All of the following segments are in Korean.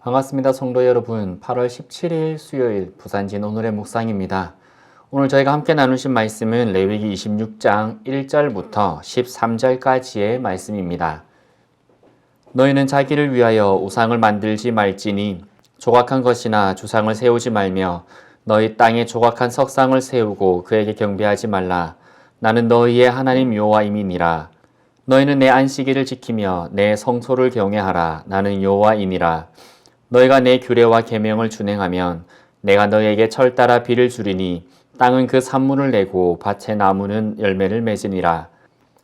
반갑습니다. 성도 여러분. 8월 17일 수요일 부산진 오늘의 묵상입니다. 오늘 저희가 함께 나누신 말씀은 레위기 26장 1절부터 13절까지의 말씀입니다. 너희는 자기를 위하여 우상을 만들지 말지니 조각한 것이나 주상을 세우지 말며 너희 땅에 조각한 석상을 세우고 그에게 경배하지 말라. 나는 너희의 하나님 여호와임이니라. 너희는 내 안식일을 지키며 내 성소를 경외하라. 나는 여호와이니라. 너희가 내 규례와 계명을 준행하면 내가 너희에게 철 따라 비를 주리니 땅은 그 산물을 내고 밭의 나무는 열매를 맺으니라.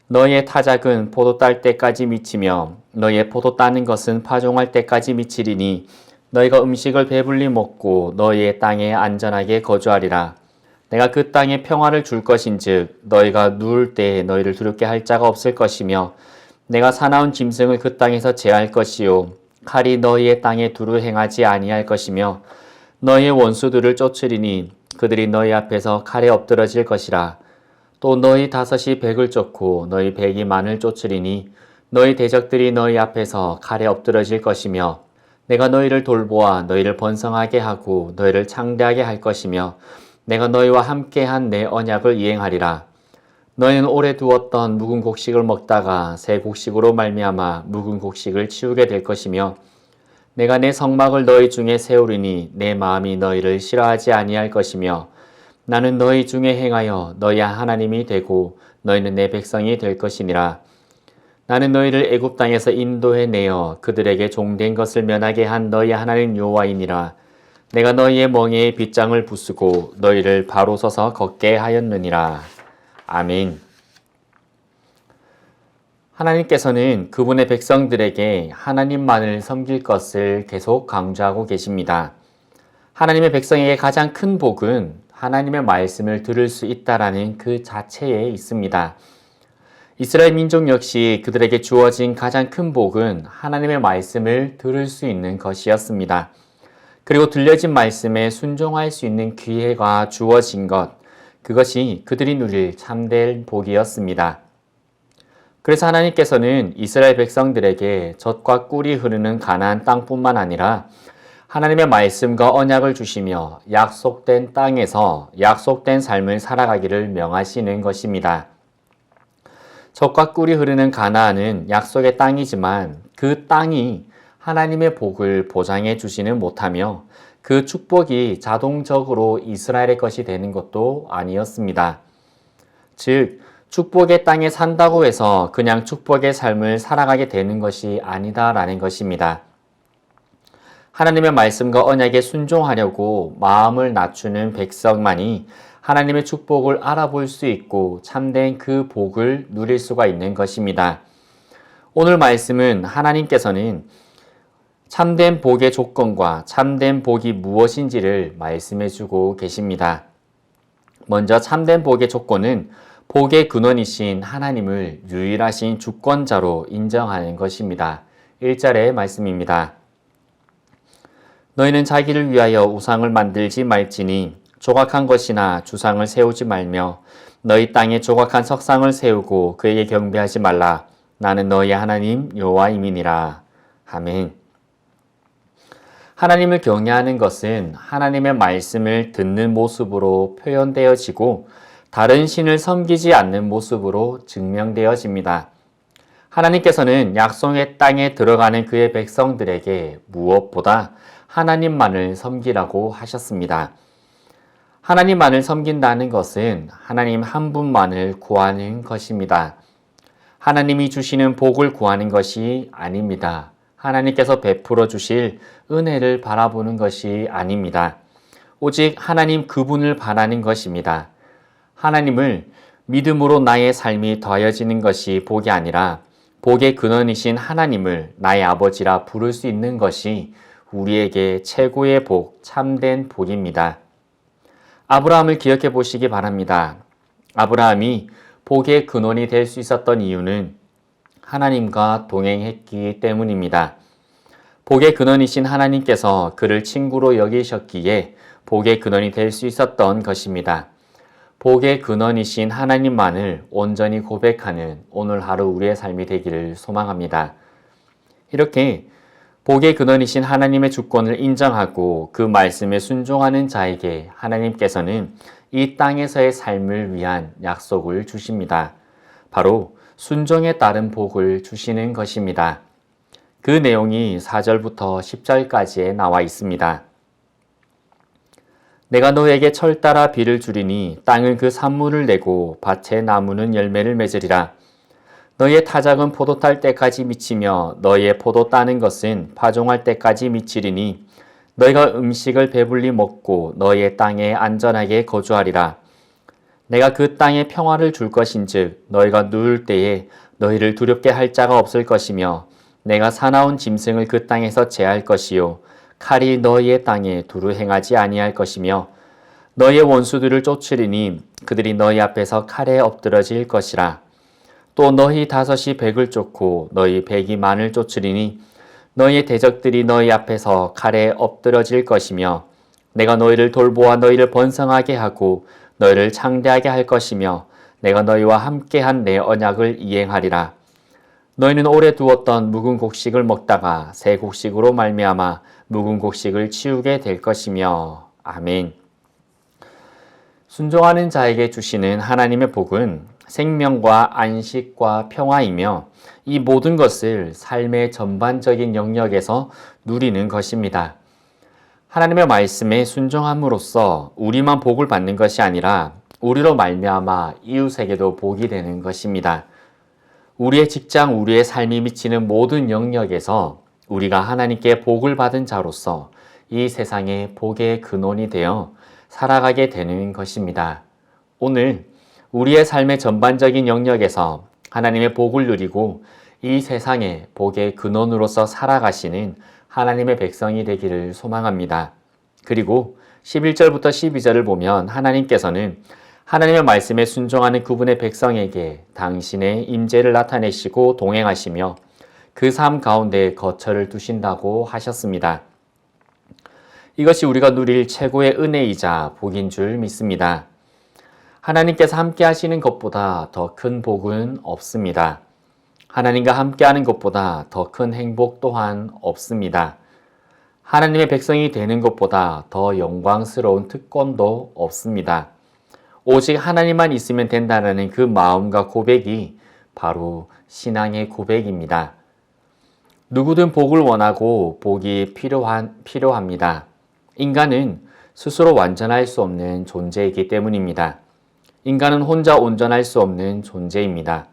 너희의 타작은 포도 딸 때까지 미치며 너희의 포도 따는 것은 파종할 때까지 미치리니 너희가 음식을 배불리 먹고 너희의 땅에 안전하게 거주하리라. 내가 그 땅에 평화를 줄 것인즉 너희가 누울 때에 너희를 두렵게 할 자가 없을 것이며 내가 사나운 짐승을 그 땅에서 제할 것이요 칼이 너희의 땅에 두루 행하지 아니할 것이며 너희의 원수들을 쫓으리니 그들이 너희 앞에서 칼에 엎드러질 것이라. 또 너희 다섯이 백을 쫓고 너희 백이 만을 쫓으리니 너희 대적들이 너희 앞에서 칼에 엎드러질 것이며 내가 너희를 돌보아 너희를 번성하게 하고 너희를 창대하게 할 것이며 내가 너희와 함께한 내 언약을 이행하리라. 너희는 오래 두었던 묵은 곡식을 먹다가 새 곡식으로 말미암아 묵은 곡식을 치우게 될 것이며 내가 내 성막을 너희 중에 세우리니 내 마음이 너희를 싫어하지 아니할 것이며 나는 너희 중에 행하여 너희 하나님이 되고 너희는 내 백성이 될 것이니라. 나는 너희를 애굽 땅에서 인도해 내어 그들에게 종된 것을 면하게 한 너희 하나님 여호와이니라. 내가 너희의 멍에에 빗장을 부수고 너희를 바로 서서 걷게 하였느니라. 아멘. 하나님께서는 그분의 백성들에게 하나님만을 섬길 것을 계속 강조하고 계십니다. 하나님의 백성에게 가장 큰 복은 하나님의 말씀을 들을 수 있다라는 그 자체에 있습니다. 이스라엘 민족 역시 그들에게 주어진 가장 큰 복은 하나님의 말씀을 들을 수 있는 것이었습니다. 그리고 들려진 말씀에 순종할 수 있는 기회가 주어진 것, 그것이 그들이 누릴 참된 복이었습니다. 그래서 하나님께서는 이스라엘 백성들에게 젖과 꿀이 흐르는 가나안 땅뿐만 아니라 하나님의 말씀과 언약을 주시며 약속된 땅에서 약속된 삶을 살아가기를 명하시는 것입니다. 젖과 꿀이 흐르는 가나안은 약속의 땅이지만 그 땅이 하나님의 복을 보장해 주지는 못하며 그 축복이 자동적으로 이스라엘의 것이 되는 것도 아니었습니다. 즉, 축복의 땅에 산다고 해서 그냥 축복의 삶을 살아가게 되는 것이 아니다라는 것입니다. 하나님의 말씀과 언약에 순종하려고 마음을 낮추는 백성만이 하나님의 축복을 알아볼 수 있고 참된 그 복을 누릴 수가 있는 것입니다. 오늘 말씀은 하나님께서는 참된 복의 조건과 참된 복이 무엇인지를 말씀해주고 계십니다. 먼저 참된 복의 조건은 복의 근원이신 하나님을 유일하신 주권자로 인정하는 것입니다. 1절의 말씀입니다. 너희는 자기를 위하여 우상을 만들지 말지니 조각한 것이나 주상을 세우지 말며 너희 땅에 조각한 석상을 세우고 그에게 경배하지 말라. 나는 너희 하나님 여호와임이니라. 아멘. 하나님을 경외하는 것은 하나님의 말씀을 듣는 모습으로 표현되어지고 다른 신을 섬기지 않는 모습으로 증명되어집니다. 하나님께서는 약속의 땅에 들어가는 그의 백성들에게 무엇보다 하나님만을 섬기라고 하셨습니다. 하나님만을 섬긴다는 것은 하나님 한 분만을 구하는 것입니다. 하나님이 주시는 복을 구하는 것이 아닙니다. 하나님께서 베풀어 주실 은혜를 바라보는 것이 아닙니다. 오직 하나님 그분을 바라는 것입니다. 하나님을 믿음으로 나의 삶이 더해지는 것이 복이 아니라 복의 근원이신 하나님을 나의 아버지라 부를 수 있는 것이 우리에게 최고의 복, 참된 복입니다. 아브라함을 기억해 보시기 바랍니다. 아브라함이 복의 근원이 될 수 있었던 이유는 하나님과 동행했기 때문입니다. 복의 근원이신 하나님께서 그를 친구로 여기셨기에 복의 근원이 될 수 있었던 것입니다. 복의 근원이신 하나님만을 온전히 고백하는 오늘 하루 우리의 삶이 되기를 소망합니다. 이렇게 복의 근원이신 하나님의 주권을 인정하고 그 말씀에 순종하는 자에게 하나님께서는 이 땅에서의 삶을 위한 약속을 주십니다. 바로 순종에 따른 복을 주시는 것입니다. 그 내용이 4절부터 10절까지에 나와 있습니다. 내가 너에게 철 따라 비를 주리니 땅은 그 산물을 내고 밭의 나무는 열매를 맺으리라. 너의 타작은 포도 딸 때까지 미치며 너의 포도 따는 것은 파종할 때까지 미치리니 너희가 음식을 배불리 먹고 너의 땅에 안전하게 거주하리라. 내가 그 땅에 평화를 줄 것인즉 너희가 누울 때에 너희를 두렵게 할 자가 없을 것이며 내가 사나운 짐승을 그 땅에서 제할 것이요 칼이 너희의 땅에 두루 행하지 아니할 것이며 너희의 원수들을 쫓으리니 그들이 너희 앞에서 칼에 엎드러질 것이라. 또 너희 다섯이 백을 쫓고 너희 백이 만을 쫓으리니 너희의 대적들이 너희 앞에서 칼에 엎드러질 것이며 내가 너희를 돌보아 너희를 번성하게 하고 너희를 창대하게 할 것이며 내가 너희와 함께한 내 언약을 이행하리라. 너희는 오래 두었던 묵은 곡식을 먹다가 새 곡식으로 말미암아 묵은 곡식을 치우게 될 것이며. 아멘. 순종하는 자에게 주시는 하나님의 복은 생명과 안식과 평화이며 이 모든 것을 삶의 전반적인 영역에서 누리는 것입니다. 하나님의 말씀에 순종함으로써 우리만 복을 받는 것이 아니라 우리로 말미암아 이웃에게도 복이 되는 것입니다. 우리의 직장, 우리의 삶이 미치는 모든 영역에서 우리가 하나님께 복을 받은 자로서 이 세상의 복의 근원이 되어 살아가게 되는 것입니다. 오늘 우리의 삶의 전반적인 영역에서 하나님의 복을 누리고 이 세상의 복의 근원으로서 살아가시는 하나님의 백성이 되기를 소망합니다. 그리고 11절부터 12절을 보면 하나님께서는 하나님의 말씀에 순종하는 그분의 백성에게 당신의 임재를 나타내시고 동행하시며 그 삶 가운데 거처를 두신다고 하셨습니다. 이것이 우리가 누릴 최고의 은혜이자 복인 줄 믿습니다. 하나님께서 함께 하시는 것보다 더 큰 복은 없습니다. 하나님과 함께하는 것보다 더 큰 행복 또한 없습니다. 하나님의 백성이 되는 것보다 더 영광스러운 특권도 없습니다. 오직 하나님만 있으면 된다는 그 마음과 고백이 바로 신앙의 고백입니다. 누구든 복을 원하고 복이 필요합니다. 인간은 스스로 완전할 수 없는 존재이기 때문입니다. 인간은 혼자 온전할 수 없는 존재입니다.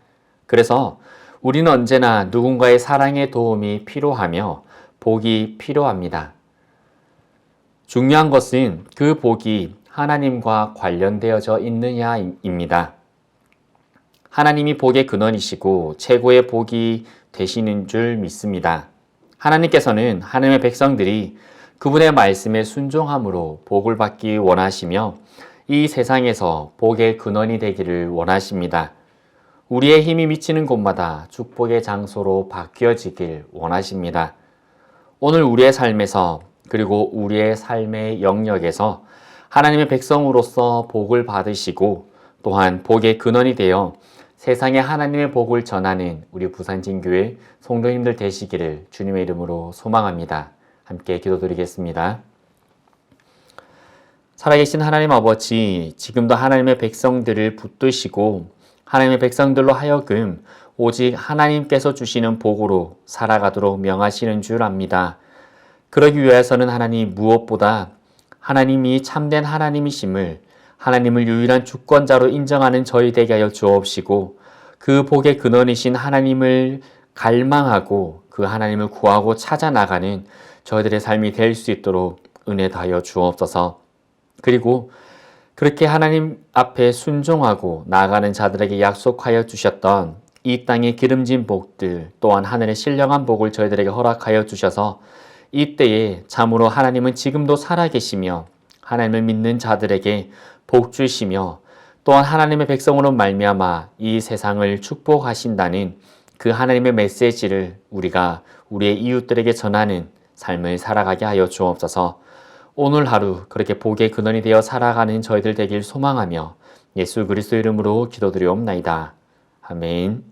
그래서 우리는 언제나 누군가의 사랑의 도움이 필요하며 복이 필요합니다. 중요한 것은 그 복이 하나님과 관련되어져 있느냐입니다. 하나님이 복의 근원이시고 최고의 복이 되시는 줄 믿습니다. 하나님께서는 하나님의 백성들이 그분의 말씀에 순종함으로 복을 받기 원하시며 이 세상에서 복의 근원이 되기를 원하십니다. 우리의 힘이 미치는 곳마다 축복의 장소로 바뀌어지길 원하십니다. 오늘 우리의 삶에서 그리고 우리의 삶의 영역에서 하나님의 백성으로서 복을 받으시고 또한 복의 근원이 되어 세상에 하나님의 복을 전하는 우리 부산진교회 성도님들 되시기를 주님의 이름으로 소망합니다. 함께 기도드리겠습니다. 살아계신 하나님 아버지, 지금도 하나님의 백성들을 붙드시고 하나님의 백성들로 하여금 오직 하나님께서 주시는 복으로 살아가도록 명하시는 줄 압니다. 그러기 위해서는 하나님 무엇보다 하나님이 참된 하나님이심을 하나님을 유일한 주권자로 인정하는 저희 되게 하여 주옵시고 그 복의 근원이신 하나님을 갈망하고 그 하나님을 구하고 찾아 나가는 저희들의 삶이 될 수 있도록 은혜 다하여 주옵소서. 그리고 그렇게 하나님 앞에 순종하고 나아가는 자들에게 약속하여 주셨던 이 땅의 기름진 복들 또한 하늘의 신령한 복을 저희들에게 허락하여 주셔서 이때에 참으로 하나님은 지금도 살아계시며 하나님을 믿는 자들에게 복 주시며 또한 하나님의 백성으로 말미암아 이 세상을 축복하신다는 그 하나님의 메시지를 우리가 우리의 이웃들에게 전하는 삶을 살아가게 하여 주옵소서. 오늘 하루 그렇게 복의 근원이 되어 살아가는 저희들 되길 소망하며 예수 그리스도 이름으로 기도드리옵나이다. 아멘.